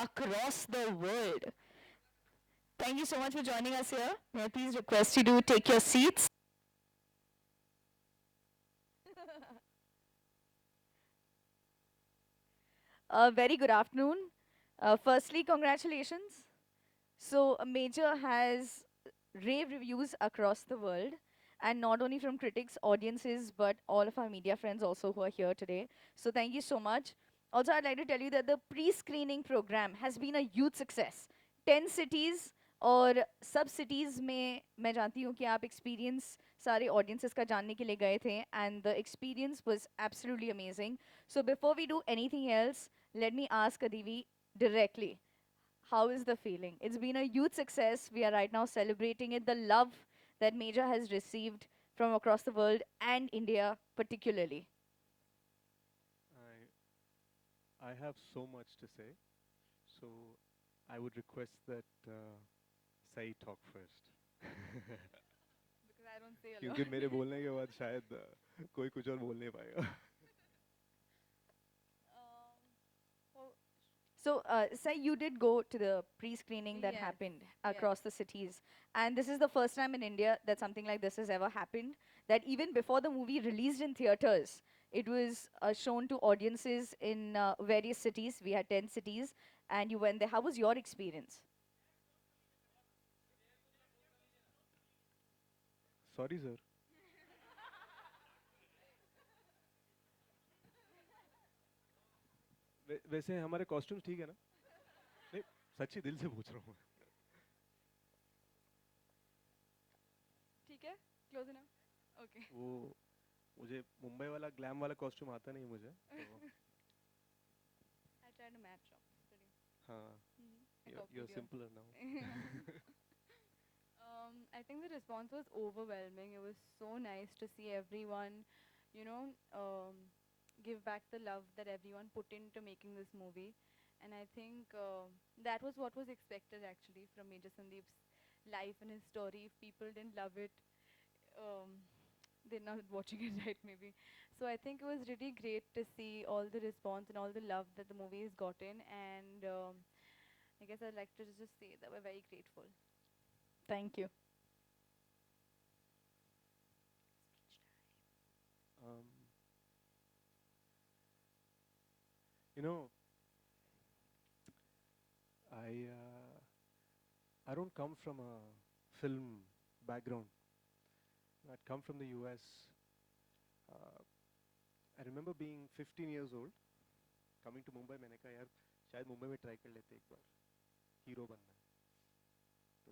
across the world. Thank you so much for joining us here. May I please request you to take your seats? Very good afternoon. Firstly, congratulations. So, Major has rave reviews across the world, and not only from critics, audiences, but all of our media friends also who are here today. So, thank you so much. Also, I'd like to tell you that the pre-screening program has been a huge success. 10 cities और सब cities में मैं जानती हूँ कि आप experience सारे audiences का जानने के लिए गए थे, and the experience was absolutely amazing. So before we do anything else, let me ask Adivi directly, how is the feeling? It's been a huge success. We are right now celebrating it. The love that Major has received from across the world and India particularly. I have so much to say, so I would request that Sai talk first. Because I don't say a lot. क्योंकि मेरे बोलने के बाद शायद कोई कुछ और बोल नहीं पाएगा. So, Sai, you did go to the pre-screening that Yes, happened yes. across the cities, and this is the first time in India that something like this has ever happened. That even before the movie released in theaters, it was shown to audiences in various cities. We had 10 cities, and you went there. How was your experience? Sorry sir. वैसे हमारे costumes ठीक है ना? नहीं, सच्ची दिल से पूछ रहा हूँ. ठीक है, close enough. Okay. वो मुझे मुंबई वाला ग्लैम वाला कॉस्ट्यूम आता नहीं मुझे. तो I tried to match up. Pretty. हाँ, I you're copied you. simpler now. I think the response was overwhelming. It was so nice to see everyone, you know, give back the love that everyone put into making this movie. And I think that was what was expected actually from Major Sandeep's life and his story. If people didn't love it, they're not watching it right maybe. So I think it was really great to see all the response and all the love that the movie has gotten. And I guess I'd like to just say that we're very grateful. Thank you. Um, you know, I don't come from a film background. I'd come from the US. I remember being 15 years old, coming to Mumbai. मैंने कहा यार शायद मुंबई में try कर लेते एक बार, hero बनना है. तो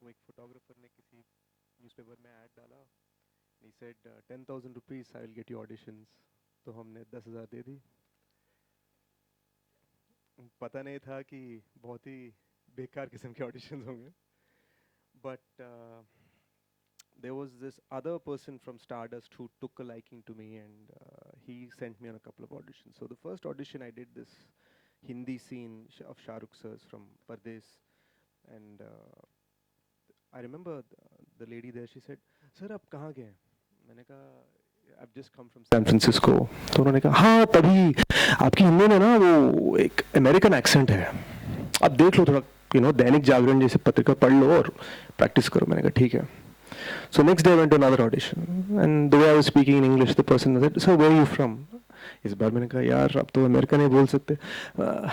वो एक फोटोग्राफर ने किसी न्यूज़पेपर में ऐड डाला. He said 10,000 rupees I will get you auditions. तो हमने 10,000 दे दी. पता नहीं था कि बहुत ही बेकार किस्म के auditions होंगे. But there was this other person from Stardust who took a liking to me, and he sent me on a couple of auditions. So the first audition I did this Hindi scene of Shah Rukh sir's from Pardes, and I remember the lady there. She said, "Sir, आप कहाँ गए?" मैंने कहा, "I've just come from San Francisco." तो उन्होंने कहा, "हाँ, तभी आपकी हिंदी में ना वो एक अमेरिकन एक्सेंट है. आप देख लो थोड़ा, दैनिक जागरण जैसे पत्रिका पढ़ लो और प्रैक्टिस करो." मैंने कहा, "ठीक है." So next day I went to another audition, and the way I was speaking in English, the person said, "So where are you from?" इस बार मैंने कहा, "यार अब तो अमेरिका नहीं बोल सकते,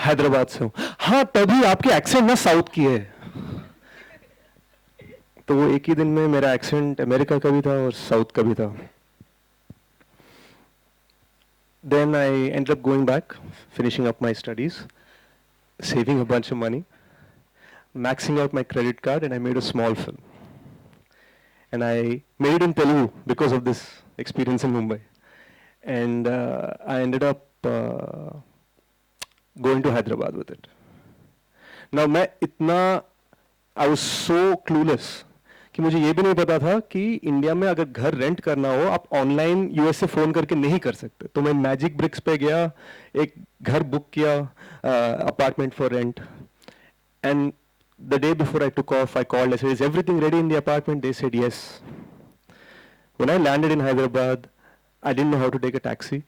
हैदराबाद से हूँ." "हाँ, तभी आपकी एक्सेंट ना साउथ की है." तो वो एक ही दिन में मेरा एक्सेंट अमेरिका का भी था और साउथ का भी था. Then I ended up going back, finishing up my studies, saving a bunch of money, maxing out my credit card, and I made a small film. And I made it in Telugu because of this experience in Mumbai. And I ended up going to Hyderabad with it. Now I was so clueless कि मुझे ये भी नहीं पता था कि India में अगर घर रेंट करना हो आप ऑनलाइन यूएस से फ़ोन करके नहीं कर सकते. तो मैं मैजिक ब्रिक्स पे गया, एक घर बुक किया, apartment for rent. And the day before I took off, I called. I said, "Is everything ready in the apartment?" They said yes. When I landed in Hyderabad, I didn't know how to take a taxi.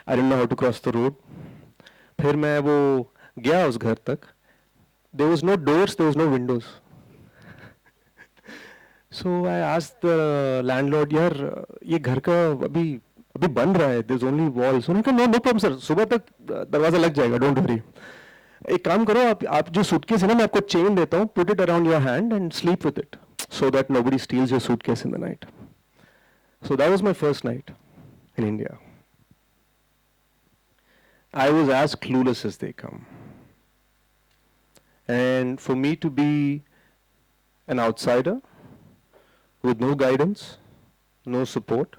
I didn't know how to cross the road. फिर मैं वो गया उस घर तक. There was no doors, there was no windows. So I asked the landlord, यार ये घर का अभी अभी बन रहा है, there's only walls. उन्होंने कहा no problem sir, सुबह तक दरवाजा लग जाएगा, don't worry. एक काम करो, आप जो सूटकेस है ना, मैं आपको चेन देता हूँ, put it around your hand and sleep with it, so that nobody steals your suitcase in the night. So that was my first night in India. I was as clueless as they come. And for me to be an outsider with no guidance, no support,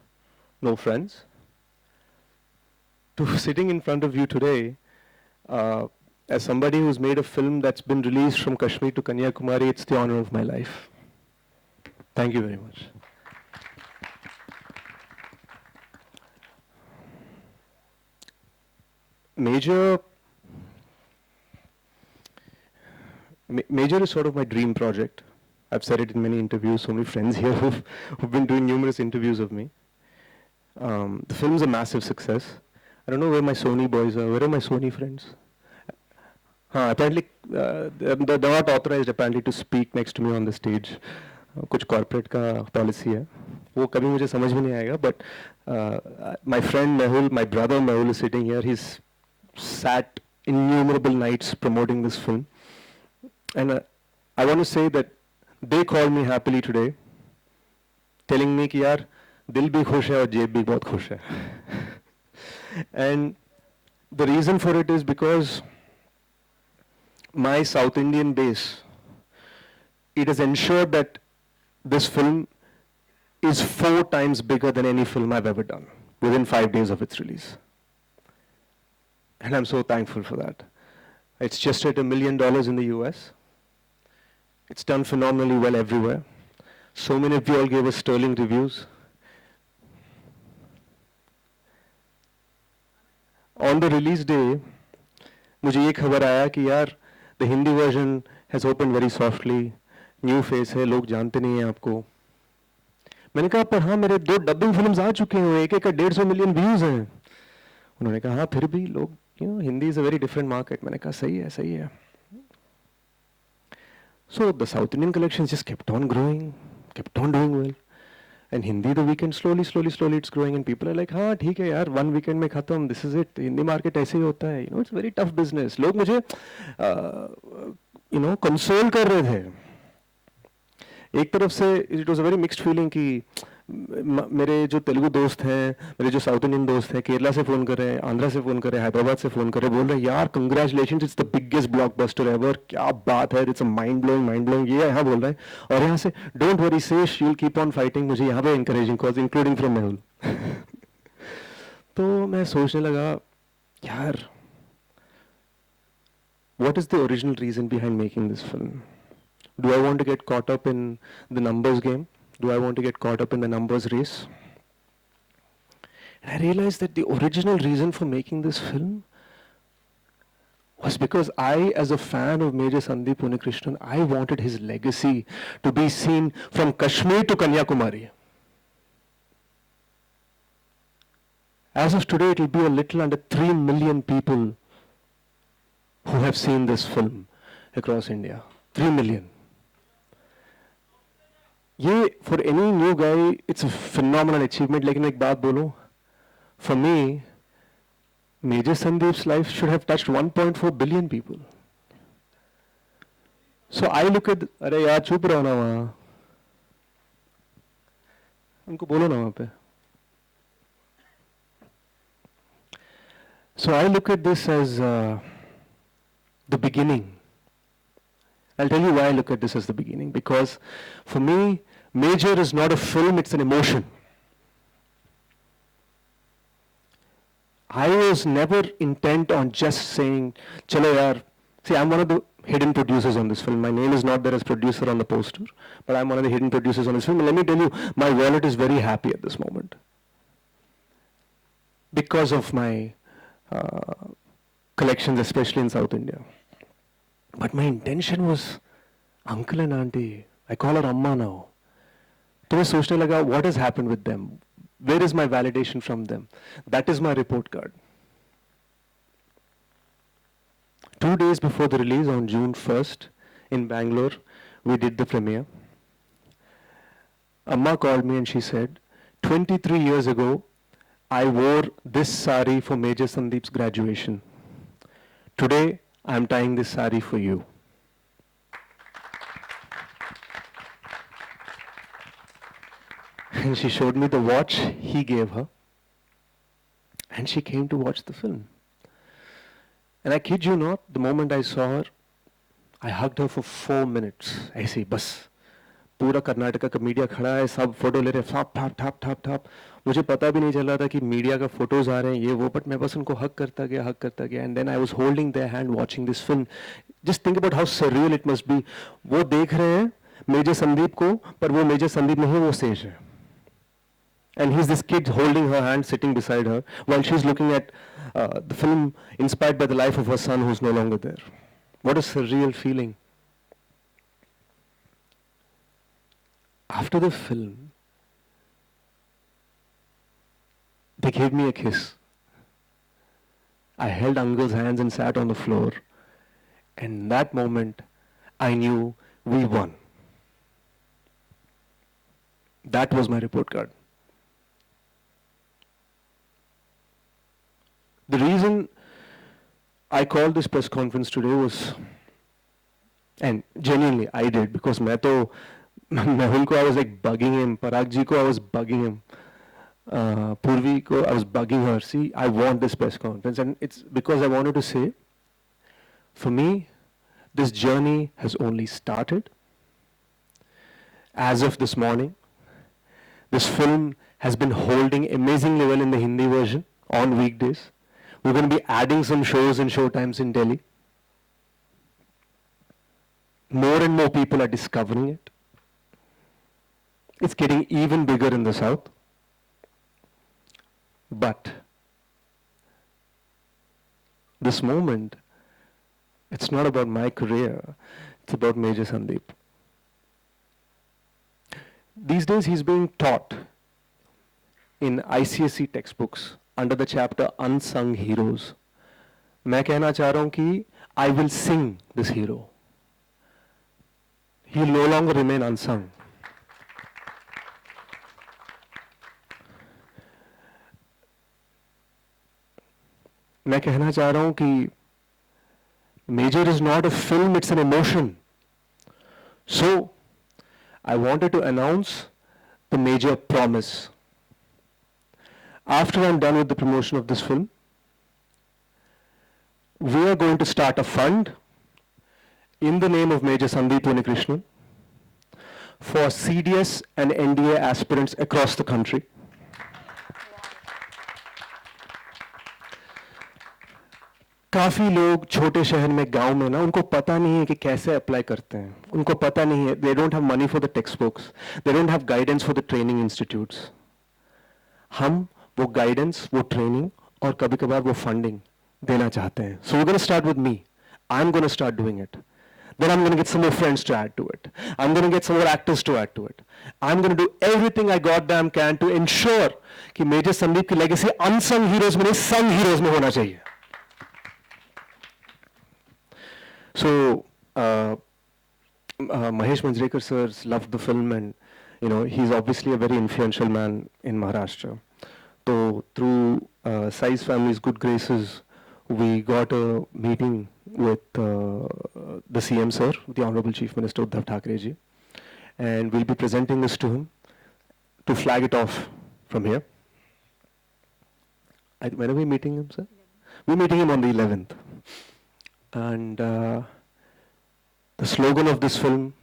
no friends, to sitting in front of you today as somebody who's made a film that's been released from Kashmir to Kanyakumari, it's the honor of my life. Thank you very much. Major is sort of my dream project. I've said it in many interviews, so many friends here who've been doing numerous interviews of me. The film's a massive success. I don't know where my Sony boys are. Where are my Sony friends? Apparently, they're not authorized apparently to speak next to me on the stage. कुछ corporate का policy है. वो कभी मुझे समझ में नहीं आएगा. But my friend Mehul, my brother Mehul is sitting here. He's sat innumerable nights promoting this film. And I want to say that they called me happily today, telling me कि यार दिल भी खुश है और जेब भी बहुत खुश है. And the reason for it is because my South Indian base, it has ensured that this film is 4 times bigger than any film I've ever done within 5 days of its release. And I'm so thankful for that. It's just at $1 million in the US. It's done phenomenally well everywhere. So many of you all gave us sterling reviews. On the release day, मुझे ये खबर आया कि यार the Hindi version has opened very softly, new face है, लोग जानते नहीं हैं आपको. मैंने कहा पर हाँ मेरे 2 डबिंग फिल्म्स आ चुके हैं, एक का 150 मिलियन व्यूज हैं. उन्होंने कहा हाँ फिर भी लोग, Hindi is a very different market. मैंने कहा सही है. So the South Indian collections just kept on growing, kept on doing well. And Hindi, the weekend, slowly it's growing, and people are like, हाँ ठीक है यार, 1 weekend में खत्म, this is it. Hindi market ऐसे ही होता है. It's a very tough business. लोग मुझे console कर रहे थे. एक तरफ से it was a very mixed feeling कि मेरे जो तेलुगु दोस्त हैं, मेरे जो साउथ इंडियन दोस्त हैं, केरला से फ़ोन कर रहे हैं, आंध्रा से फ़ोन कर रहे हैं, हैदराबाद से फ़ोन कर रहे हैं, बोल रहे हैं यार congratulations, it's the biggest blockbuster ever, क्या बात है, इट्स अ माइंड ब्लोइंग, ये यहाँ बोल रहे हैं. और यहाँ से don't worry sash, you will keep on fighting, मुझे यहाँ पे encouraging cause including from Mehul. तो मैं सोचने लगा यार what is the original reason behind making this film? Do I want to get caught up in the numbers game? Do I want to get caught up in the numbers race? And I realized that the original reason for making this film was because I, as a fan of Major Sandeep Unnikrishnan, I wanted his legacy to be seen from Kashmir to Kanyakumari. As of today, it will be a little under 3 million people who have seen this film across India. 3 million. Yeah, for any new guy, it's a phenomenal achievement. लेकिन एक बात बोलूं, for me, Major Sandeep's life should have touched 1.4 billion people. So I look at, अरे यार चुप रहो ना वहाँ, उनको बोलो ना वहाँ पे. So I look at this as the beginning. I'll tell you why I look at this as the beginning. Because for me, Major is not a film, it's an emotion. I was never intent on just saying, chalo yaar. See, I'm one of the hidden producers on this film. My name is not there as producer on the poster, but I'm one of the hidden producers on this film. And let me tell you, my wallet is very happy at this moment. Because of my collections, especially in South India. But my intention was, uncle and auntie, I call her Amma now. तो मैं सोचने लगा, what has happened with them? Where is my validation from them? That is my report card. 2 days before the release, on June 1st, in Bangalore, we did the premiere. Amma called me and she said, 23 years ago, I wore this sari for Major Sandeep's graduation. Today, I'm tying this sari for you. And she showed me the watch he gave her. And she came to watch the film. And I kid you not, the moment I saw her, I hugged her for 4 minutes. ऐसे ही बस पूरा कर्नाटका का media खड़ा है, सब photo ले रहे हैं, ठाप ठाप ठाप ठाप ठाप. मुझे पता भी नहीं चल रहा था कि मीडिया का फोटोज आ रहे हैं ये वो, बट मैं बस उनको हग करता गया. And then I was holding their hand watching this film. Just think about how surreal it must be. वो देख रहे हैं मेजर संदीप को, पर वो मेजर संदीप नहीं, वो सेश है. And he's this kid holding her hand, sitting beside her, while she's looking at the film inspired by the life of her son who's no longer there. What a surreal feeling. After the film, they gave me a kiss. I held Uncle's hands and sat on the floor. And in that moment, I knew we won. That was my report card. The reason I called this press conference today was, and genuinely I did, because Mehul ko I was like bugging him, Parag ji ko I was bugging him, Purvi ko I was bugging her. See, I want this press conference, and it's because I wanted to say, for me, this journey has only started. As of this morning, this film has been holding amazingly well in the Hindi version on weekdays. We're going to be adding some shows and showtimes in Delhi. More and more people are discovering it. It's getting even bigger in the South. But this moment, it's not about my career, it's about Major Sandeep. These days he's being taught in ICSE textbooks under the chapter Unsung Heroes. मैं कहना चाह रहा हूं कि I will sing this hero. He will no longer remain unsung. मैं कहना चाह रहा हूं कि Major is not a film, it's an emotion. So, I wanted to announce the Major promise. After I'm done with the promotion of this film, we are going to start a fund in the name of Major Sandeep Unikrishnan for CDS and NDA aspirants across the country. काफ़ी लोग छोटे शहर में गांव में ना उनको पता नहीं है कि कैसे अप्लाई करते हैं. उनको पता नहीं है. They don't have money for the textbooks. They don't have guidance for the training institutes. हम वो guidance, वो training और कभी कभार वो funding देना चाहते हैं. So we're going to start with me. I'm going to start doing it. Then I'm going to get some more friends to add to it. I'm going to get some more actors to add to it. I'm going to do everything I goddamn can to ensure कि Major Sandeep की legacy unsung heroes में नहीं sung heroes में होना चाहिए. So, Mahesh Manjrekar sir loved the film, and he's obviously a very influential man in Maharashtra. So through Sai's family's good graces, we got a meeting with the CM sir, the Honorable Chief Minister Uddhav Thackeray ji, and we'll be presenting this to him to flag it off from here. When are we meeting him, sir? We're meeting him on the 11th. And the slogan of this film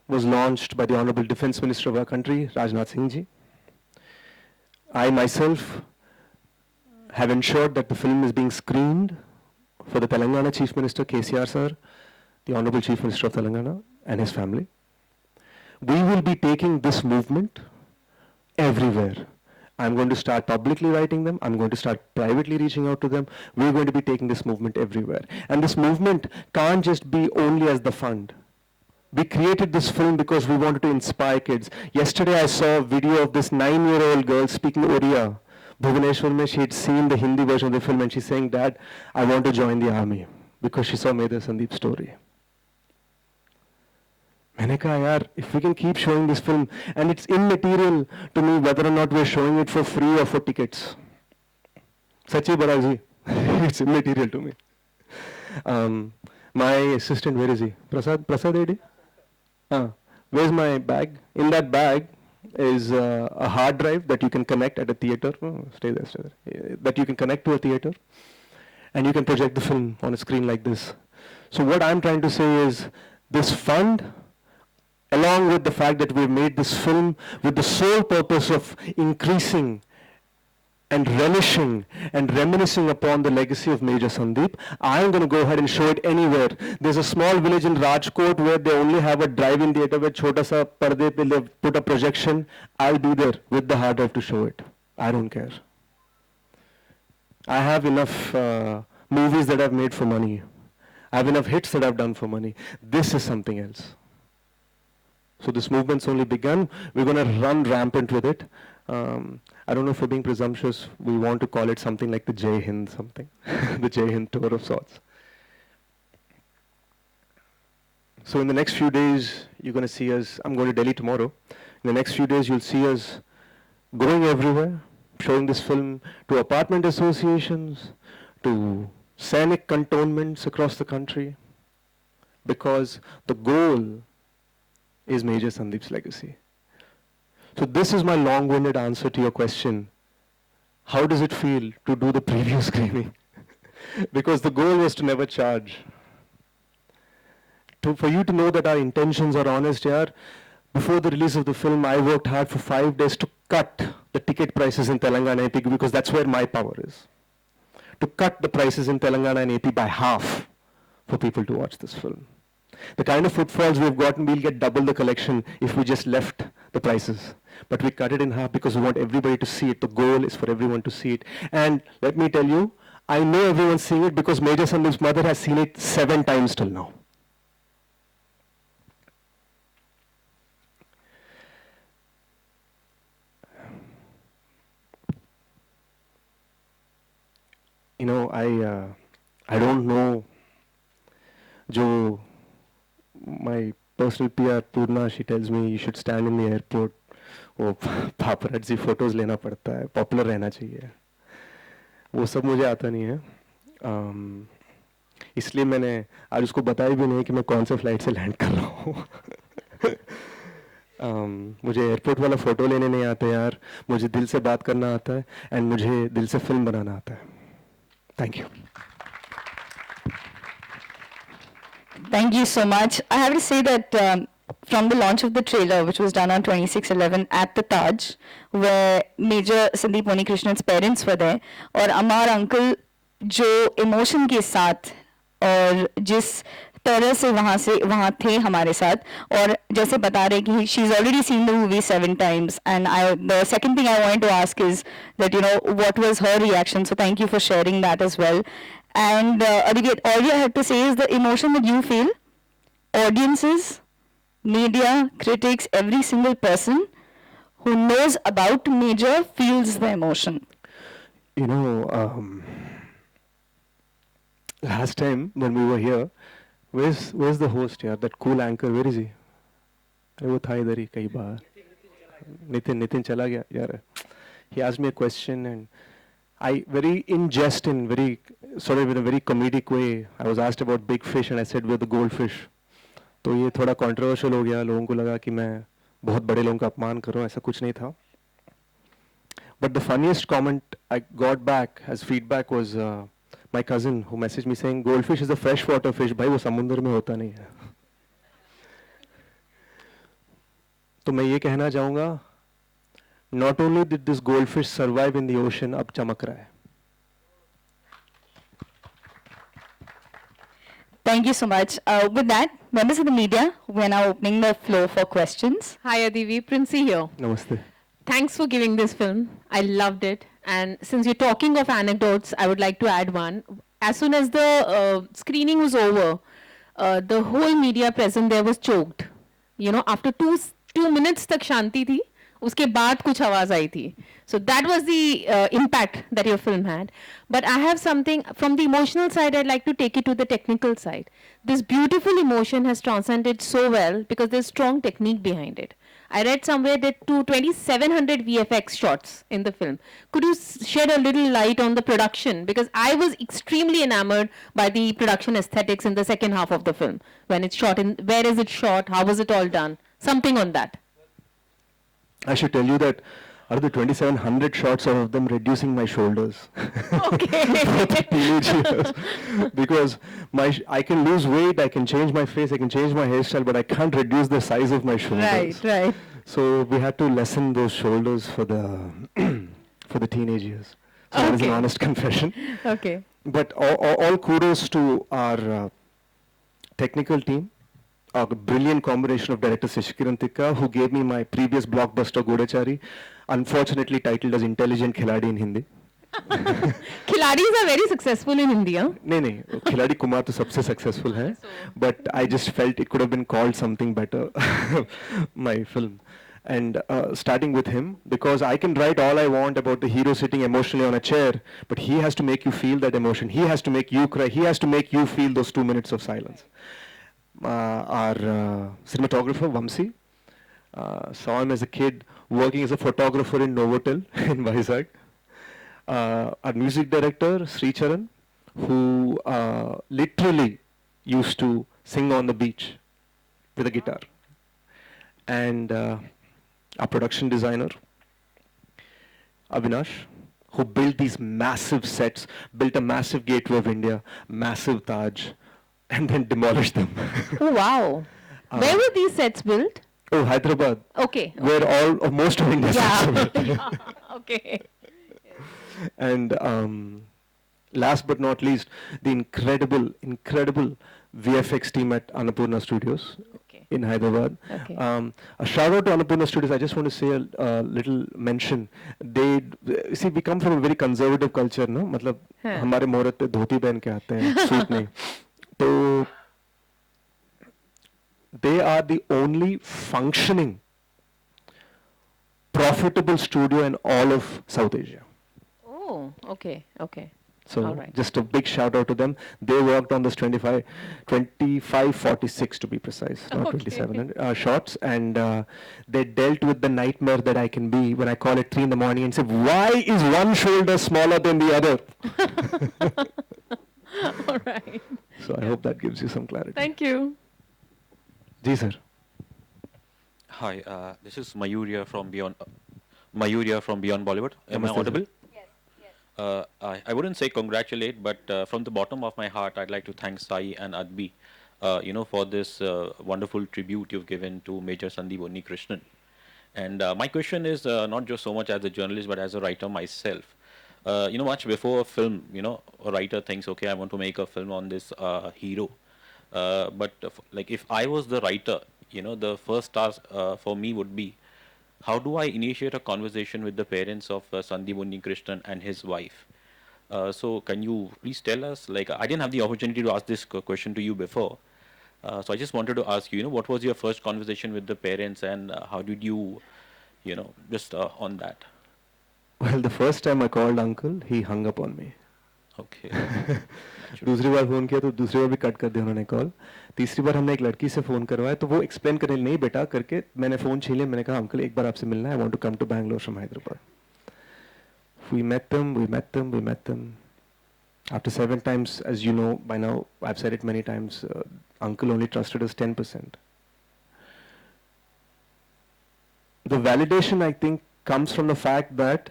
was launched by the Honorable Defense Minister of our country, Rajnath Singh ji. I myself have ensured that the film is being screened for the Telangana Chief Minister, KCR sir, the Honorable Chief Minister of Telangana, and his family. We will be taking this movement everywhere. I'm going to start publicly writing them. I'm going to start privately reaching out to them. We're going to be taking this movement everywhere. And this movement can't just be only as the fund. We created this film because we wanted to inspire kids. Yesterday I saw a video of this 9-year-old girl speaking Oriya. Bhubaneswar mein, she had seen the Hindi version of the film and she's saying, Dad, I want to join the army. because she saw Medha Sandeep's story. मैंने कहा यार, if we can keep showing this film, and it's immaterial to me whether or not we're showing it for free or for tickets. Sachi Baraji, it's immaterial to me. My assistant, where is he? Prasad Eddy? Where's my bag? In that bag is a hard drive that you can connect at a theater. Stay there. That you can connect to a theater, and you can project the film on a screen like this. So what I'm trying to say is, this fund, along with the fact that we've made this film with the sole purpose of increasing and relishing and reminiscing upon the legacy of Major Sandeep, I'm going to go ahead and show it anywhere. There's a small village in Rajkot where they only have a drive-in theater where chota sa parde pe they put a projection. I'll be there with the hard drive to show it. I don't care. I have enough movies that I've made for money. I have enough hits that I've done for money. This is something else. So this movement's only begun. We're going to run rampant with it. I don't know if we're being presumptuous. We want to call it something like the Jai Hind something. The Jai Hind tour of sorts. So in the next few days, you're going to see us. I'm going to Delhi tomorrow. In the next few days, you'll see us going everywhere, showing this film to apartment associations, to scenic cantonments across the country, because the goal is Major Sandeep's legacy. So this is my long-winded answer to your question. How does it feel to do the preview screening? Because the goal was to never charge. For you to know that our intentions are honest, yaar, before the release of the film, I worked hard for 5 days to cut the ticket prices in Telangana AP, because that's where my power is. To cut the prices in Telangana and AP by half for people to watch this film. The kind of footfalls we've gotten, we'll get double the collection if we just left the prices. But we cut it in half because we want everybody to see it. The goal is for everyone to see it. And let me tell you, I know everyone's seeing it because Major Sandeep's mother has seen it 7 times till now. You know, I don't know. My personal PR, Purna, she tells me you should stand in the airport. वो paparazzi photos लेना पड़ता है, popular रहना चाहिए. वो सब मुझे आता नहीं है. इसलिए मैंने आज उसको बताया भी नहीं कि मैं कौन से फ्लाइट से लैंड कर रहा हूँ. मुझे एयरपोर्ट वाला फ़ोटो लेने नहीं आता यार. मुझे दिल से बात करना आता है एंड मुझे दिल से फिल्म बनाना आता है. Thank you. Thank you so much. I have to say that from the launch of the trailer, which was done on 26/11 at the Taj, where Major Sandeep Krishna's parents were there, और अमर uncle जो emotion के साथ और जिस तरह से वहाँ थे हमारे साथ, और जैसे बता रहे कि she's already seen the movie 7 times, and the second thing I wanted to ask is that, you know, what was her reaction? So thank you for sharing that as well. And Adivya, all you have to say is the emotion that you feel, audiences, media, critics, every single person who knows about Major feels the emotion. You know, last time when we were here, where's the host here? That cool anchor, where is he? वो था इधर ही कई बार. Nitin चला गया यार. He asked me a question and I very in jest, in very sort of in a very comedic way, I was asked about big fish and I said we're the goldfish. तो ये थोड़ा controversial हो गया. लोगों को लगा कि मैं बहुत बड़े लोगों का अपमान कर रहा हूँ. ऐसा कुछ नहीं था. But the funniest comment I got back as feedback was my cousin who messaged me saying goldfish is a freshwater fish. भाई वो समुद्र में होता नहीं है. तो मैं ये कहना चाहूँगा, not only did this goldfish survive in the ocean, अब चमक रहा है. Thank you so much. With that, members of the media, we are now opening the floor for questions. Hi Adivi, Princey here. Namaste. Thanks for giving this film. I loved it. And since you're talking of anecdotes, I would like to add one. As soon as the screening was over, the whole media present there was choked. You know, after two minutes tak shanti thi. उसके बाद कुछ आवाज आई थी. So that was the impact that your film had. But I have something from the emotional side. I'd like to take it to the technical side. This beautiful emotion has transcended so well because there's strong technique behind it. I read somewhere that 2700 VFX shots in the film. Could you shed a little light on the production? Because I was extremely enamored by the production aesthetics in the second half of the film. When it's shot in, where is it shot? How was it all done? Something on that. I should tell you that out of the 2700 shots, of them reducing my shoulders. Okay. For the teenage years. Because I can lose weight, I can change my face, I can change my hairstyle, but I can't reduce the size of my shoulders. Right, right. So we had to lessen those shoulders for the for the teenage years. So that is an Okay. honest confession. Okay. But all kudos to our technical team, a brilliant combination of director Seshkiran Tikka, who gave me my previous blockbuster Godachari, unfortunately titled as Intelligent Khiladi in Hindi. Khiladis are very successful in India. नहीं खिलाड़ी कुमार तो सबसे successful है, but I just felt it could have been called something better, my film. And starting with him, because I can write all I want about the hero sitting emotionally on a chair, but he has to make you feel that emotion. He has to make you cry. He has to make you feel those 2 minutes of silence. Our cinematographer, Vamsi, saw him as a kid working as a photographer in Novotel in Vizag. Our music director, Sri Charan, who literally used to sing on the beach with a guitar. And our production designer, Avinash, who built these massive sets, built a massive Gateway of India, massive Taj, and then demolished them. Oh, wow. Where were these sets built? Oh, Hyderabad, Okay. where most of India sets are built. Yeah. Okay. And last but not least, the incredible VFX team at Annapurna Studios Okay. in Hyderabad. Okay. A shout out to Annapurna Studios. I just want to say a little mention. See, we come from a very conservative culture, no? मतलब हाँ. हमारे मुहूर्त पे धोती पहन के आते हैं, suit नहीं. तो they are the only functioning, profitable studio in all of South Asia. Oh, okay. Okay. So All right. just a big shout out to them. They worked on this 2546 to be precise, not Okay. 27 shots, and they dealt with the nightmare that I can be when I call at 3 in the morning and say, why is one shoulder smaller than the other? All right. So I hope that gives you some clarity. Thank you. Ji sir. Hi, this is Mayuria from Beyond Bollywood. Am I Namaste, sir. audible? I wouldn't say congratulate, but from the bottom of my heart, I'd like to thank Sai and ADIVI, for this wonderful tribute you've given to Major Sandeep Krishnan. And my question is not just so much as a journalist, but as a writer myself. Much before a film, a writer thinks, okay, I want to make a film on this hero. But like if I was the writer, the first task for me would be, how do I initiate a conversation with the parents of Sandeep Krishnan and his wife? So can you please tell us, like I didn't have the opportunity to ask this question to you before. So I just wanted to ask you, what was your first conversation with the parents and how did you, just on that? Well, the first time I called uncle, he hung up on me. Okay. दूसरी बार phone किया तो दूसरी बार भी cut कर दिया उन्होंने call. तीसरी बार हमने एक लड़की से फोन करवाया तो वो एक्सप्लेन करने नहीं बेटा करके मैंने फोन छीन लिया. मैंने कहा अंकल एक बार आपसे मिलना है. I want to come to Bangalore from Hyderabad. We met them. After 7 times, as you know by now, I've said it many times, uncle only trusted us 10%. The validation I think comes from the fact that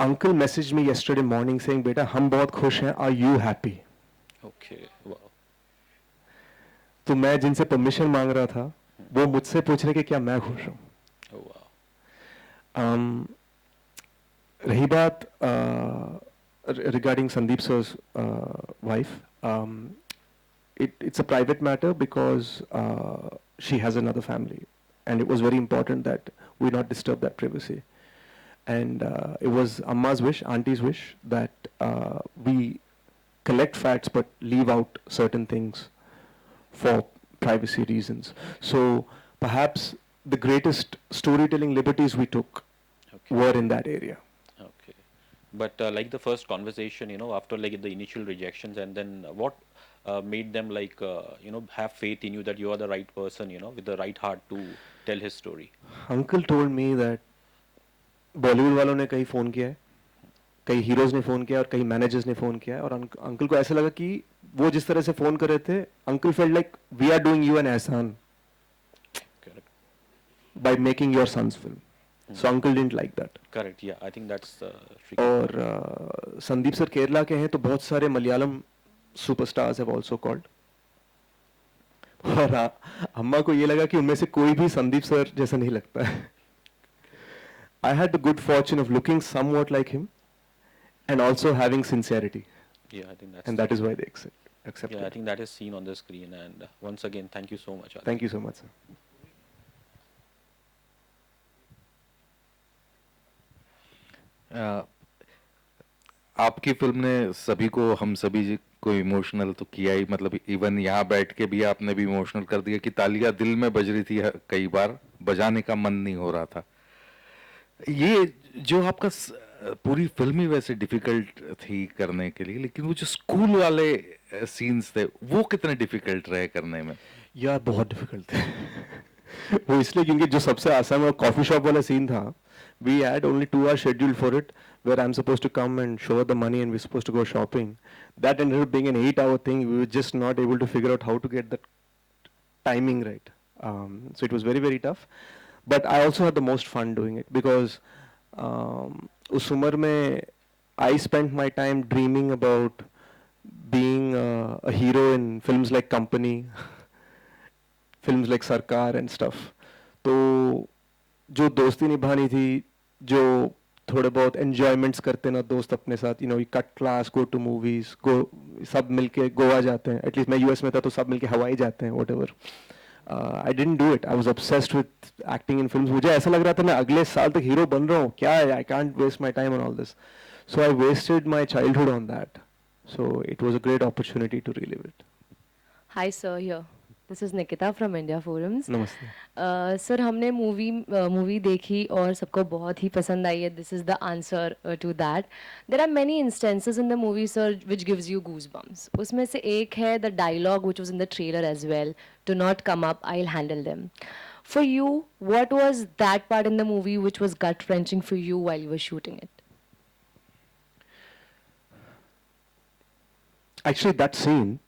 uncle messaged me yesterday morning saying, "Beta, हम बहुत खुश हैं. Are you happy?" Okay. Wow. तो मैं जिनसे permission मांग रहा था, वो मुझसे पूछ रहे कि क्या मैं खुश हूँ. Oh, wow. रही बात regarding Sandeep sir's wife, it's a private matter because she has another family, and it was very important that we not disturb that privacy. And it was Amma's wish, auntie's wish, that we collect facts but leave out certain things for privacy reasons. So perhaps the greatest storytelling liberties we took Okay. were in that area. Okay. But like the first conversation, after like the initial rejections, and then what made them like, have faith in you that you are the right person, with the right heart to tell his story? Uncle told me that Bollywood वालों ने कई phone किया है, कई heroes ने phone किया और कई मैनेजर्स ने फ़ोन किया है, और अंकल को ऐसा लगा कि वो जिस तरह से फ़ोन कर रहे थे, uncle felt like we are doing you an एहसान Correct. by making your son's film. So uncle didn't like that. Correct. Yeah, I think that's tricky. और संदीप सर केरला के हैं, तो बहुत सारे Malayalam superstars have also called, और अम्मा को ये लगा कि उनमें से कोई भी संदीप सर जैसा नहीं लगता है. I had the good fortune of looking somewhat like him and also having sincerity, Yeah, I think that's. and that is why they accepted. Yeah, I think that is seen on the screen. And once again, thank you so much. Adi. Thank you so much, sir. आपकी film ने सभी को, हम सभी को emotional तो किया ही, मतलब इवन यहाँ बैठ के भी आपने भी इमोशनल कर दिया कि तालियां दिल में बज रही थी, कई बार बजाने का मन नहीं हो रहा था. ये जो आपका पूरी फिल्म ही वैसे डिफिकल्ट थी करने के लिए, लेकिन वो जो स्कूल वाले सीन्स थे वो कितने डिफिकल्ट रहे करने में? यार बहुत डिफिकल्ट थे. वो इसलिए क्योंकि जो सबसे आसान वो कॉफी शॉप वाला सीन था, we had only 2 hours scheduled for it, where I'm supposed to come and show her the money and we're supposed to go shopping. That ended up being an 8-hour thing. We were just not able to figure out how to get that timing right. So it was very, very tough. But I also had the most fun doing it because उस उम्र में I spent my time dreaming about being a hero in films like Company, films like Sarkar and stuff. तो जो दोस्ती निभानी थी, जो थोड़े बहुत एन्जॉयमेंट्स करते ना दोस्त अपने साथ, you cut class, go to movies, go, सब मिलके गोवा जाते हैं. एटलीस्ट मैं यूएस में था तो सब मिलके हवाई जाते हैं, what ever. I didn't do it. I was obsessed with acting in films. मुझे ऐसा लग रहा था मैं अगले साल तक हीरो बन रहा हूँ, क्या है, I can't waste my time on all this. So I wasted my childhood on that. So it was a great opportunity to relive it. Hi sir, here. This is Nikita from India Forums. नमस्ते. Sir हमने movie देखी और सबको बहुत ही पसंद आई है. This is the answer to that. There are many instances in the movie sir which gives you goose bumps. उसमें से एक है the dialogue which was in the trailer as well, do not come up, I will handle them. For you, what was that part in the movie which was gut wrenching for you while you were shooting it? Actually, that scene,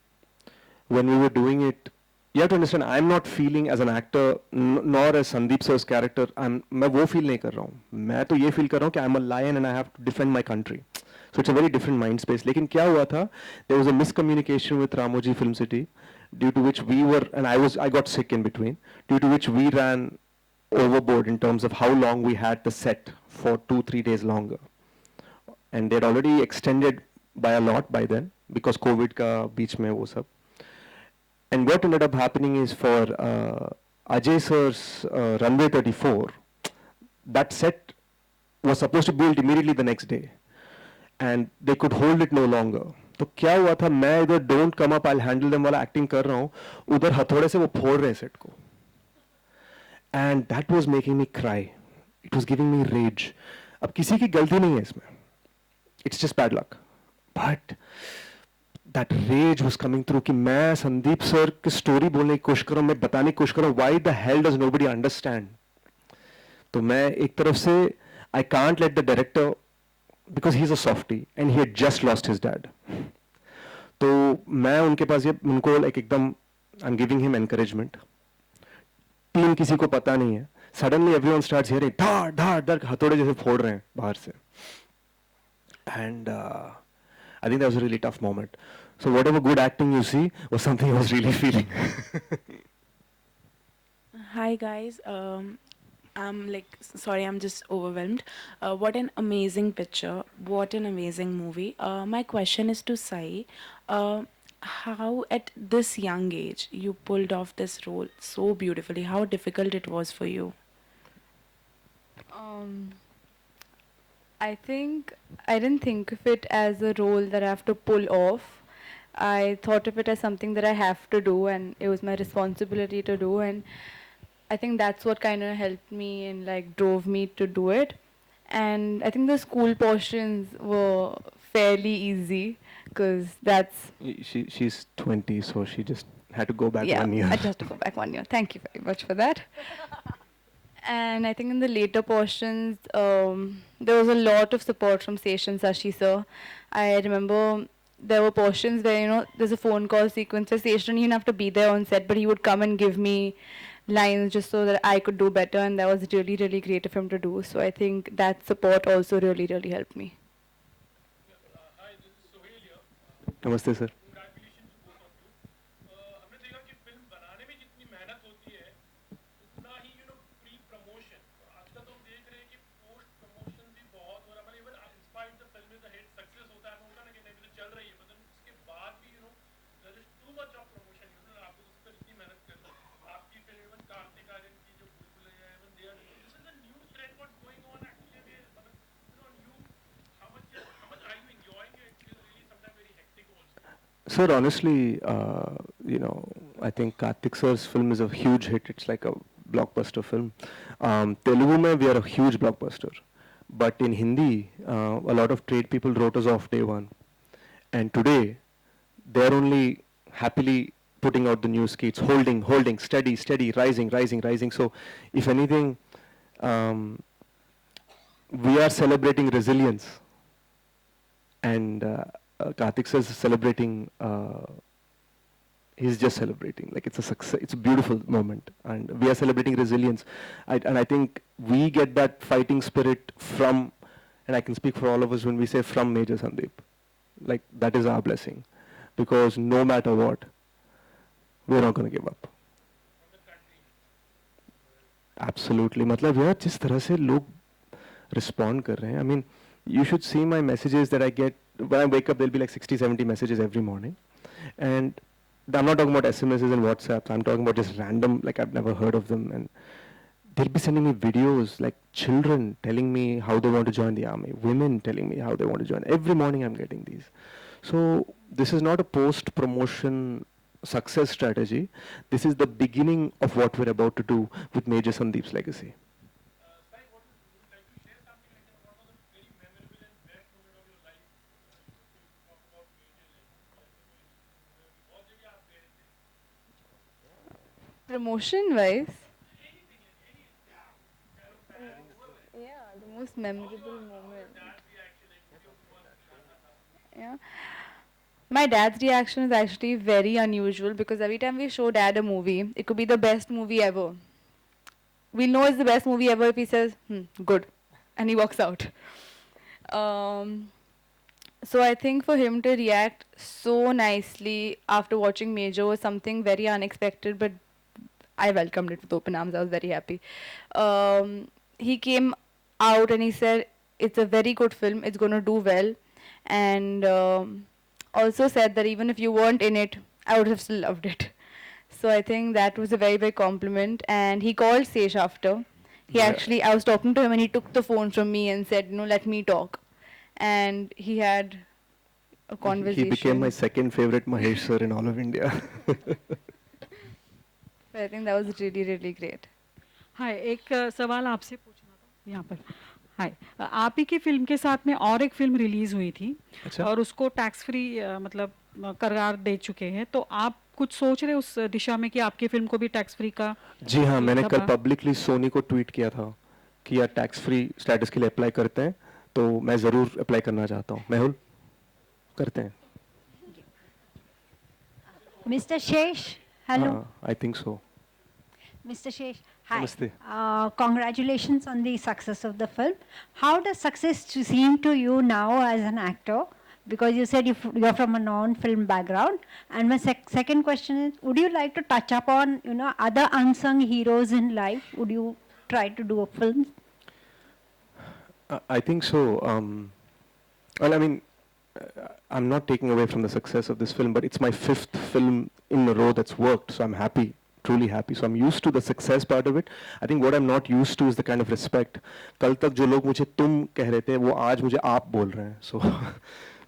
when we were doing it, you have to understand, I'm not feeling as an actor, nor as Sandeep sir's character. मैं वो feel नहीं कर रहा हूँ. मैं तो ये feel कर रहा हूँ कि I'm a lion and I have to defend my country. So it's a very different mind space. लेकिन क्या हुआ था? There was a miscommunication with Ramoji Film City, due to which we were, and I got sick in between, due to which we ran overboard in terms of how long we had the set for 2-3 days longer. And they'd already extended by a lot by then, because COVID का बीच में वो सब. And what ended up happening is for Ajay sir's Runway 34, that set was supposed to be built immediately the next day. And they could hold it no longer. तो क्या हुआ था, मैं इधर don't come up, I'll handle them वाला acting कर रहा हूँ, उधर हथौड़े से वो फोड़ रहे set को. And that was making me cry. It was giving me rage. अब किसी की गलती नहीं है इसमें. It's just bad luck. But that rage was coming through कि मैं संदीप सर की स्टोरी बोलने की कोशिश कर रहा हूँ, मैं बताने की कोशिश कर रहा हूँ, why the hell does nobody understand? तो मैं एक तरफ से I can't let the director, because he's a softie and he had just lost his dad. तो मैं उनके पास ये उनको like एकदम I'm giving him encouragement. Team किसी को पता नहीं है. Suddenly everyone starts hearing धार धार धार हथौड़े जैसे फोड़ रहे हैं बाहर से. And I think that was a really tough moment. So whatever good acting you see was something I was really feeling. Hi guys, I'm like, sorry, I'm just overwhelmed. What an amazing picture, what an amazing movie. My question is to Sai. How at this young age you pulled off this role so beautifully? How difficult it was for you? I think I didn't think of it as a role that I have to pull off. I thought of it as something that I have to do, and it was my responsibility to do. And I think that's what kind of helped me and like drove me to do it. And I think the school portions were fairly easy because that's She's 20, so she just had to go back yeah, 1 year. I just have to go back 1 year. Thank you very much for that. And I think in the later portions, there was a lot of support from Sesh and Sashi sir. I remember there were portions where, you know, there's a phone call sequence where Sesh didn't even have to be there on set, but he would come and give me lines just so that I could do better, and that was really, really great of him to do. So I think that support also really, really helped me. Namaste, sir. हमने देखा कि film बनाने में जितनी मेहनत होती है उतना ही प्री प्रमोशन आजकल तो हम देख रहे हैं कि पोस्ट प्रमोशन भी बहुत हो रहा है even inspired the film is a hit success होता है होगा ना कि नहीं तो चल रही है मतलब उसके बाद भी there is too much of promotion आपको उस पर इतनी मेहनत करना आपकी फिल्म इवन कार्तिक आर्यन की जो बुलबुल है even they are this is a new trend what's going on actually मतलब you how much are you enjoying it? It is really sometimes very hectic also. Sir, honestly, I think Karthik sir's film is a huge hit. It's like a blockbuster film. Telugu mein we are a huge blockbuster. But in Hindi, a lot of trade people wrote us off day one. And today, they're only happily putting out the new skates, holding, steady, rising. So, if anything, we are celebrating resilience. And Karthik sir is celebrating, he's just celebrating. Like it's a success, it's a beautiful moment. And we are celebrating resilience. And I think we get that fighting spirit from, and I can speak for all of us when we say from Major Sandeep. Like that is our blessing. Because no matter what, we're not going to give up. Absolutely. मतलब यार जिस तरह से लोग respond कर रहे हैं, I mean, you should see my messages that I get. When I wake up, there'll be like 60, 70 messages every morning. And I'm not talking about SMSs and WhatsApps. I'm talking about just random, like I've never heard of them. And they'll be sending me videos, like children telling me how they want to join the army, women telling me how they want to join. Every morning I'm getting these. So this is not a post-promotion success strategy. This is the beginning of what we're about to do with Major Sandeep's legacy. Promotion wise, yeah, the most memorable moment. Yeah. My dad's reaction is actually very unusual because every time we show dad a movie, it could be the best movie ever. We'll know it's the best movie ever if he says, good, and he walks out. So I think for him to react so nicely after watching Major was something very unexpected, but I welcomed it with open arms. I was very happy. He came out and he said, it's a very good film, it's going to do well. And also said that even if you weren't in it, I would have still loved it. So I think that was a very, very compliment. And he called Sesh after. He actually, I was talking to him and he took the phone from me and said, let me talk. And he had a conversation. He became my second favorite Mahesh sir in all of India. I think that was really, really great. हाय एक सवाल आपसे पूछना था यहाँ पर हाय आप ही की film के साथ में और एक फिल्म रिलीज हुई थी अच्छा? और उसको टैक्स फ्री मतलब करार दे चुके हैं तो आप कुछ सोच रहे उस दिशा में कि आपकी फिल्म को भी टैक्स फ्री का जी हाँ मैंने कल पब्लिकली सोनी को ट्वीट किया था कि यार टैक्स फ्री स्टेटस के लिए अप्लाई करते हैं तो मैं ज़रूर अप्लाई करना चाहता हूँ मेहुल करते हैं Mr. Shesh, hello. I think so. Mr. Shesh, hi. Namaste. Congratulations on the success of the film. How does success seem to you now as an actor? Because you said you're from a non-film background. And my second question is, would you like to touch upon, other unsung heroes in life? Would you try to do a film? I think so. Well, I mean, I'm not taking away from the success of this film, but it's my 5th film in a row that's worked, so I'm happy, truly happy. So I'm used to the success part of it. I think what I'm not used to is the kind of respect. कल तक जो लोग मुझे तुम कह रहे थे, वो आज मुझे आप बोल रहे हैं.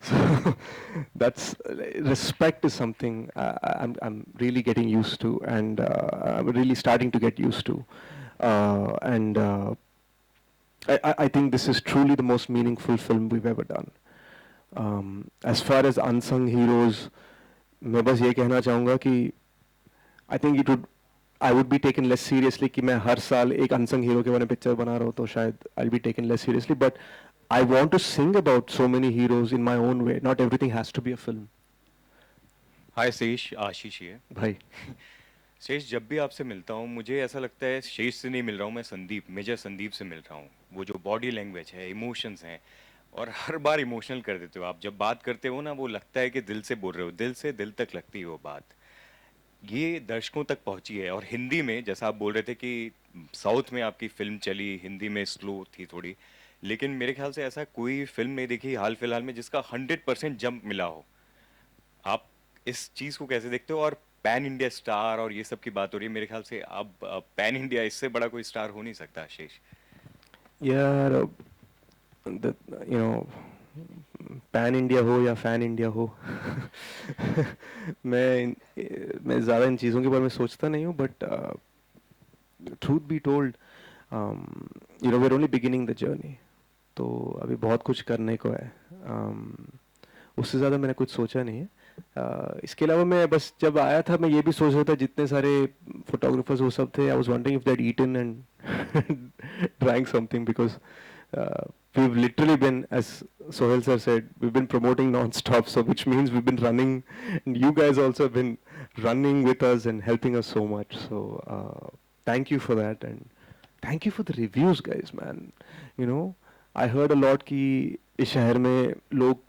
So that's respect is something I'm really getting used to, and I'm really starting to get used to. And I think this is truly the most meaningful film we've ever done. As far as unsung heroes, मैं बस ये कहना चाहूँगा कि I think I would be taken less seriously कि मैं हर साल एक unsung hero के बारे में picture बना रहा हूँ, तो शायद I'll be taken less seriously. But I want to sing about so many heroes in my own way. Not everything has to be a film. हाय शेष, आशीष ही है भाई शेष, जब भी आपसे मिलता हूँ मुझे ऐसा लगता है शेष से नहीं मिल रहा हूँ, मैं संदीप, मेजर संदीप से मिल रहा हूँ. वो जो बॉडी लैंग्वेज है, इमोशंस हैं, और हर बार इमोशनल कर देते हो आप. जब बात करते हो ना, वो लगता है कि दिल से बोल रहे हो, दिल से दिल तक लगती है वो बात. ये दर्शकों तक पहुंची है. और हिंदी में, जैसा आप बोल रहे थे कि साउथ में आपकी फिल्म चली, हिंदी में स्लो थी थोड़ी, लेकिन मेरे ख्याल से ऐसा कोई फिल्म नहीं देखी हाल फिलहाल में जिसका 100% जंप मिला हो. आप इस चीज़ को कैसे देखते हो? और पैन इंडिया स्टार और ये सब की बात हो रही है, मेरे ख्याल से अब पैन इंडिया, इससे बड़ा कोई स्टार हो नहीं सकता शेष. यार you know, पैन इंडिया हो या फैन इंडिया हो मैं ज़्यादा इन चीज़ों के बारे में सोचता नहीं हूँ. But truth be told, you know, we are only beginning the journey. तो अभी बहुत कुछ करने को है. उससे ज़्यादा मैंने कुछ सोचा नहीं है. इसके अलावा मैं बस जब आया था मैं ये भी सोच रहा था, जितने सारे फोटोग्राफर्स वो सब थे, I was wondering if that eaten and drawing something, because we've literally been, as Sohail sir said, we've been promoting non-stop, so which means we've been running, and you guys also have been running with us and helping us so much. So thank you for that, and thank you for the reviews, guys, man. You know, I heard a lot कि इस शहर में लोग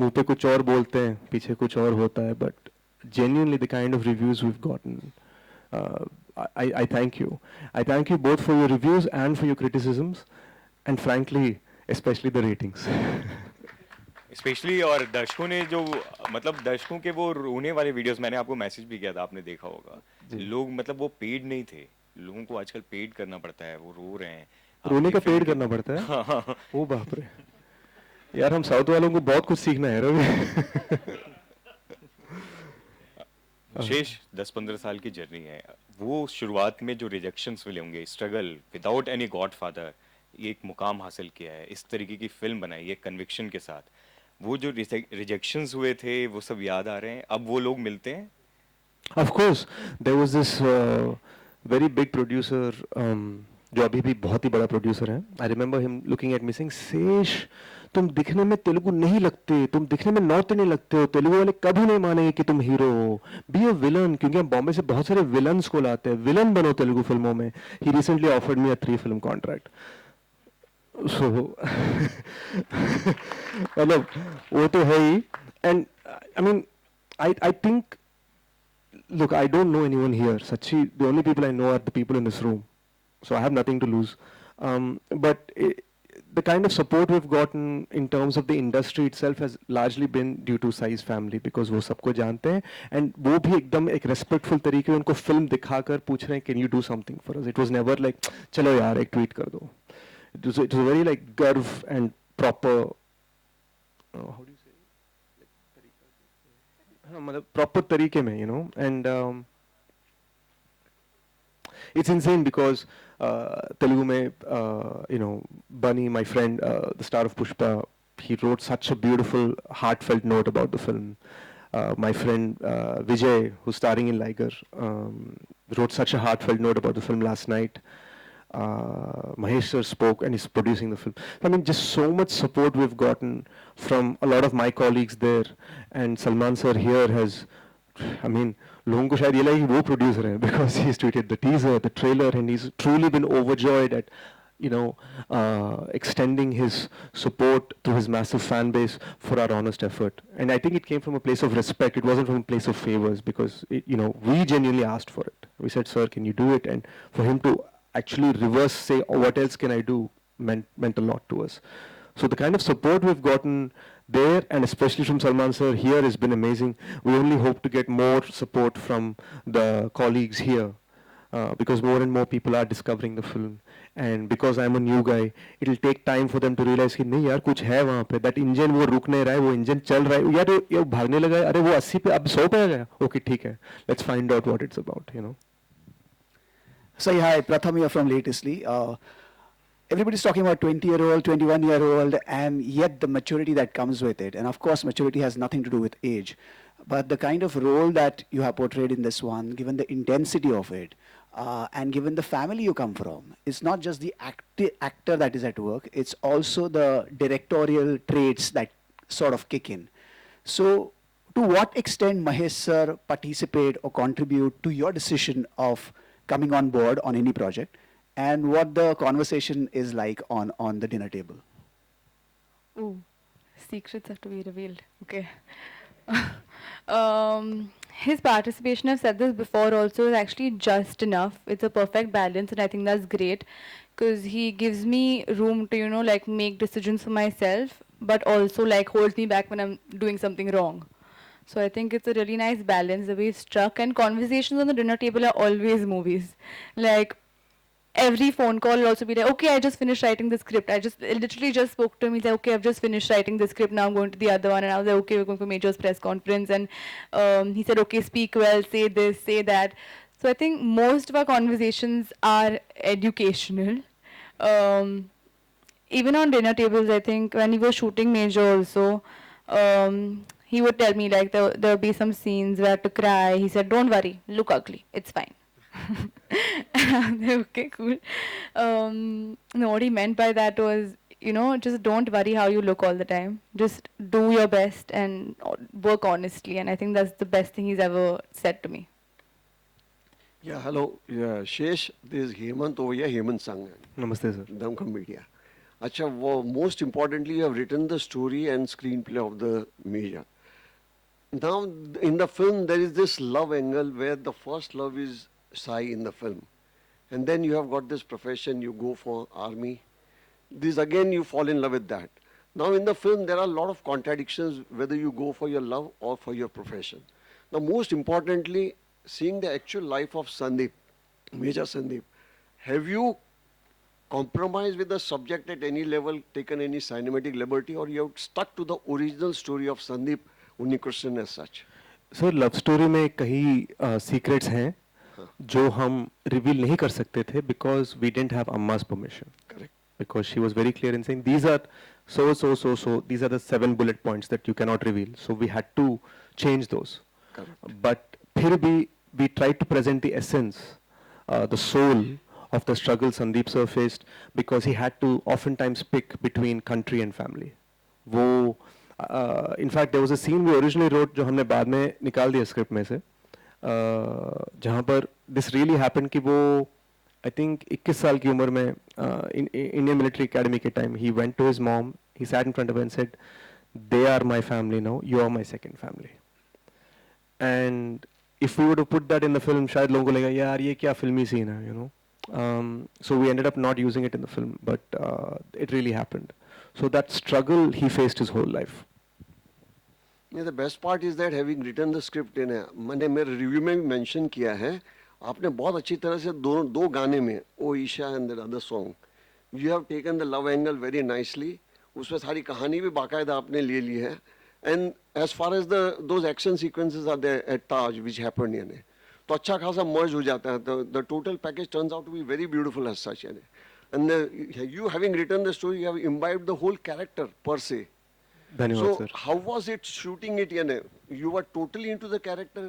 मुंह पे कुछ और बोलते हैं, पीछे कुछ और होता है, but genuinely the kind of reviews we've gotten, I thank you. I thank you both for your reviews and for your criticisms, and frankly, especially the ratings. Specially, और दर्शकों ने जो, मतलब दर्शकों के वो रोने वाले वीडियोस, मैंने आपको मैसेज भी किया था, आपने देखा होगा. लोग, मतलब वो पेड नहीं थे, लोगों को आजकल पेड करना पड़ता है, वो रो रहे हैं. रोने का पेड करना पड़ता है? हाँ. ओ बाप रे यार, हम साउथ वालों को बहुत कुछ सीखना है रवि. शेष 10-15 साल की जर्नी है. वो शुरुआत में जो रिजेक्शंस मिले होंगे, स्ट्रगल विदाउट एनी गॉडफादर, ये एक मुकाम हासिल किया है, इस तरीके की फिल्म बनाई है कन्विक्शन के साथ. वो जो रिजेक्शंस हुए थे वो सब याद आ रहे हैं, अब वो लोग मिलते हैं. Of course, there was this very big producer, जो अभी भी बहुत ही बड़ा प्रोड्यूसर है. I remember him looking at me saying, शेष तुम दिखने में तेलुगु नहीं लगते, तुम दिखने में नॉर्थ नहीं लगते हो, तेलुगु वाले कभी नहीं मानेंगे कि तुम हीरो हो. बी अ विलन, क्योंकि हम बॉम्बे से बहुत सारे विलन्स को लाते हैं, विलन बनो तेलुगु फिल्मों में. He recently offered me a 3-film contract. So मतलब वो तो है ही. And I mean, I think, look, I don't know anyone here. Sachi, the only people I know are the people in this room. So I have nothing to lose. But the kind of support we've gotten in terms of the industry itself has largely been due to Sai's family, because वो सबको जानते हैं, and वो भी एकदम एक respectful तरीके में उनको film दिखाकर पूछ रहे हैं, can you do something for us? It was never like, चलो यार एक tweet कर दो. It was very like garv and proper. How do you say? हाँ, मतलब proper तरीके में, you know, and it's insane because Telugu में, you know, Bunny, my friend, the star of Pushpa, he wrote such a beautiful, heartfelt note about the film. My friend Vijay, who's starring in Liger, wrote such a heartfelt note about the film last night. Mahesh sir spoke and he's producing the film. I mean, just so much support we've gotten from a lot of my colleagues there, and Salman sir here has, I mean, लोगों को शायद ये लगा कि वो producer है, because he's tweeted the teaser, the trailer, and he's truly been overjoyed at, you know, extending his support to his massive fan base for our honest effort. And I think it came from a place of respect. It wasn't from a place of favors, because it, you know, we genuinely asked for it. We said, sir, can you do it? And for him to actually reverse say, oh, what else can I do, meant a lot to us. So the kind of support we've gotten there, and especially from Salman sir here, has been amazing. We only hope to get more support from the colleagues here. because more and more people are discovering the film. And because I'm a new guy, it'll take time for them to realize कि नहीं यार कुछ है वहाँ पे, that engine वो रुक नहीं रहा है, वो engine चल रहा है, यार ये भागने लगा है, अरे वो 80 पे अब 100 पे आ गया, okay ठीक है, let's find out what it's about, you know. So hi, Pratham here from Latestly. Everybody's talking about 20-year-old, 21-year-old, and yet the maturity that comes with it. And of course, maturity has nothing to do with age. But the kind of role that you have portrayed in this one, given the intensity of it, and given the family you come from, it's not just the actor that is at work, it's also the directorial traits that sort of kick in. So to what extent Mahesh sir participate or contribute to your decision of coming on board on any project, and what the conversation is like on the dinner table? Ooh, secrets have to be revealed. Okay. His participation, I've said this before also, is actually just enough. It's a perfect balance, and I think that's great because he gives me room to, you know, like make decisions for myself, but also like holds me back when I'm doing something wrong. So I think it's a really nice balance the way it's struck, and conversations on the dinner table are always movies. Like every phone call will also be like, okay, I just finished writing the script. I literally just spoke to him. He's like, okay, I've just finished writing the script. Now I'm going to the other one. And I was like, okay, we're going for Major's press conference. And he said, okay, speak well, say this, say that. So I think most of our conversations are educational. Even on dinner tables, I think when he was shooting Major also, he would tell me like there would be some scenes where I had to cry. He said, don't worry, look ugly, it's fine. Okay, cool. No, what he meant by that was, you know, just don't worry how you look all the time. Just do your best and work honestly. And I think that's the best thing he's ever said to me. Yeah, hello. Yeah, Shesh, this is Hemant over here, Hemant Sang. Namaste, sir. Damkam Media. Acha, most importantly, you have written the story and screenplay of the Major. Now, in the film, there is this love angle where the first love is Sai in the film. And then you have got this profession, you go for army. This again, you fall in love with that. Now, in the film, there are a lot of contradictions whether you go for your love or for your profession. Now, most importantly, seeing the actual life of Sandeep, Major Sandeep, have you compromised with the subject at any level, taken any cinematic liberty, or you have stuck to the original story of Sandeep Unnikrishnan as such? Sir love story में कई secrets हैं जो हम reveal नहीं कर सकते थे because we didn't have Amma's permission. Correct. Because she was very clear in saying these are so these are the 7 bullet points that you cannot reveal. So we had to change those. Correct. But फिर भी we tried to present the essence, the soul of the struggle Sandeep sir faced because he had to oftentimes pick between country and family. वो in fact there was a scene we originally wrote जो हमने बाद में निकाल दिया script में से जहाँ पर this really happened कि वो I think 21 साल की उम्र में Indian Military Academy के time he went to his mom, he sat in front of her and said, they are my family now, you are my second family. And if we were to put that in the film, शायद लोगों को लगेगा यार ये क्या फिल्मी scene है, you know. So we ended up not using it in the film, but it really happened. So that struggle he faced his whole life. Yeah, the best part is that having written the script in मैंने मेरे review में भी mention किया है आपने बहुत अच्छी तरह से दो गाने में ओ Isha and the other song you have taken the love angle very nicely उसमें सारी कहानी भी बाकायदा आपने ले ली है and as far as those action sequences are there at Taj which happened यानी तो अच्छा खासा मर्ज हो जाता है the total package turns out to be very beautiful as such यानी and you having written the story you have imbibed the whole character पर से. So how was it shooting it? You were totally into the character,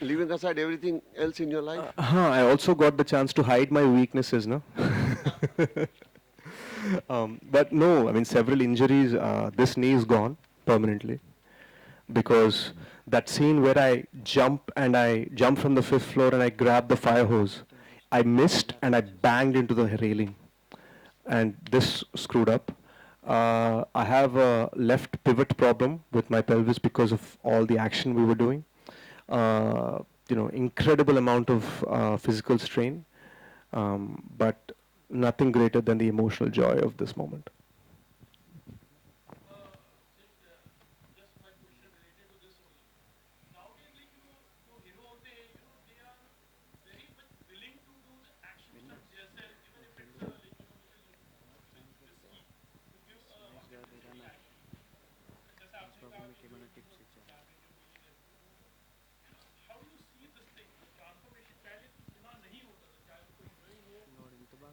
leaving aside everything else in your life? I also got the chance to hide my weaknesses, no? But no, I mean several injuries. This knee is gone permanently because that scene where I jump from the 5th floor and I grab the fire hose, I missed and I banged into the railing, and this screwed up. I have a left pivot problem with my pelvis because of all the action we were doing. Incredible amount of physical strain, but nothing greater than the emotional joy of this moment. Nowadays, like, hero होते हैं, they are very much willing to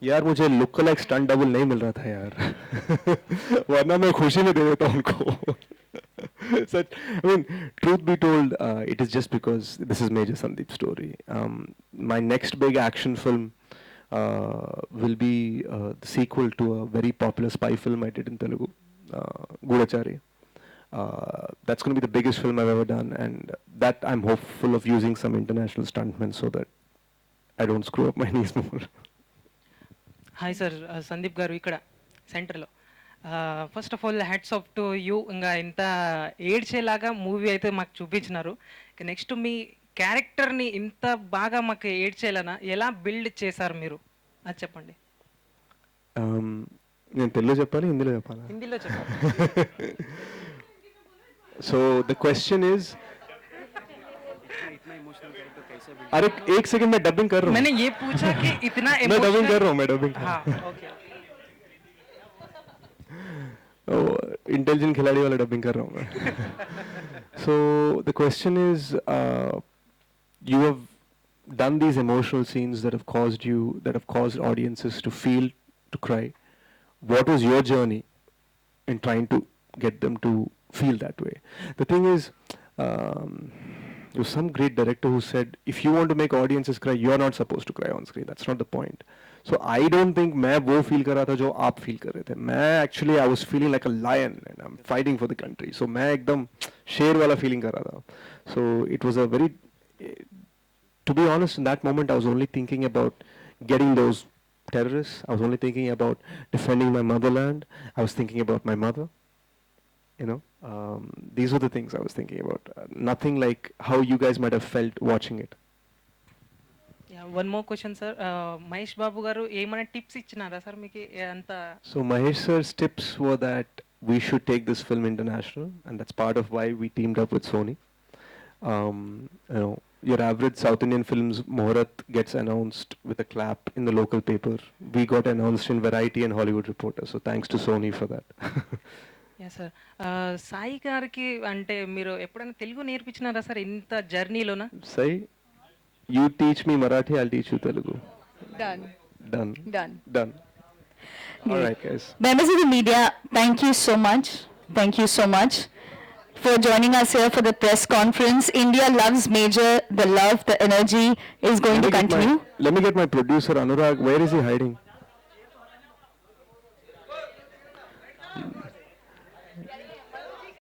यार मुझे look like stunt double नहीं मिल रहा था यार वरना मैं खुशी में दे देता उनको Such, I mean, truth be told, it is just because this is Major Sandeep's story. My next big action film will be the sequel to a very popular spy film I did in Telugu, Gudachari. That's going to be the biggest film I've ever done, and that I'm hopeful of using some international stuntmen so that I don't screw up my knees more. Hi sir Sandeep గారు ఇక్కడ సెంటర్లో first of all hats off to you ఇంకా ఇంత ఏడ్చేలాగా movie అయితే మాకు చూపించినారు ఇక next మీ క్యారెక్టర్ని ఇంత బాగా మాకు ఏడ్చేలానా ఎలా బిల్డ్ చేశారు మీరు అది చెప్పండి నేను తెలుగులో చెప్పాలి హిందీలో చెప్పాలా హిందీలో చెప్పండి So the question is, अरे एक सेकंड मैं डबिंग कर रहा हूँ मैंने ये पूछा कि इतना मैं डबिंग कर रहा हूँ मैं डबिंग हाँ ओके इंटेलिजेंट खिलाड़ी वाला डबिंग कर रहा हूँ मैं so the question is you have done these emotional scenes that have caused audiences to feel, to cry. What was your journey in trying to get them to feel that way? The thing is, there was some great director who said, if you want to make audiences cry, you are not supposed to cry on screen. That's not the point. So I don't think मैं वो feel कर रहा था जो आप feel कर रहे थे. मैं actually I was feeling like a lion and I'm fighting for the country. So मैं एकदम शेर वाला feeling कर रहा था. So it was a very, to be honest, in that moment I was only thinking about getting those terrorists. I was only thinking about defending my motherland. I was thinking about my mother. You know, these were the things I was thinking about. Nothing like how you guys might have felt watching it. Yeah, one more question, sir. Mahesh Babu garu ఏమైనా tips ఇచ్చినారా sir మీకు అంత So Mahesh sir's tips were that we should take this film international, and that's part of why we teamed up with Sony. You know, your average South Indian films, Muhurat gets announced with a clap in the local paper. We got announced in Variety and Hollywood Reporter. So thanks to Sony for that. Yeah sir Sai గారికి అంటే మీరు ఎప్పుడైనా Telugu నేర్పించినారా sir ఇంత జర్నీలోనా Sai, you teach me Marathi, I'll teach you Telugu. Done. Done. Done. Done. All right, guys. Members of the media, thank you so much. Thank you so much for joining us here for the press conference. India loves Major. The love, the energy is going to continue. Let me get my producer Anurag. Where is he hiding?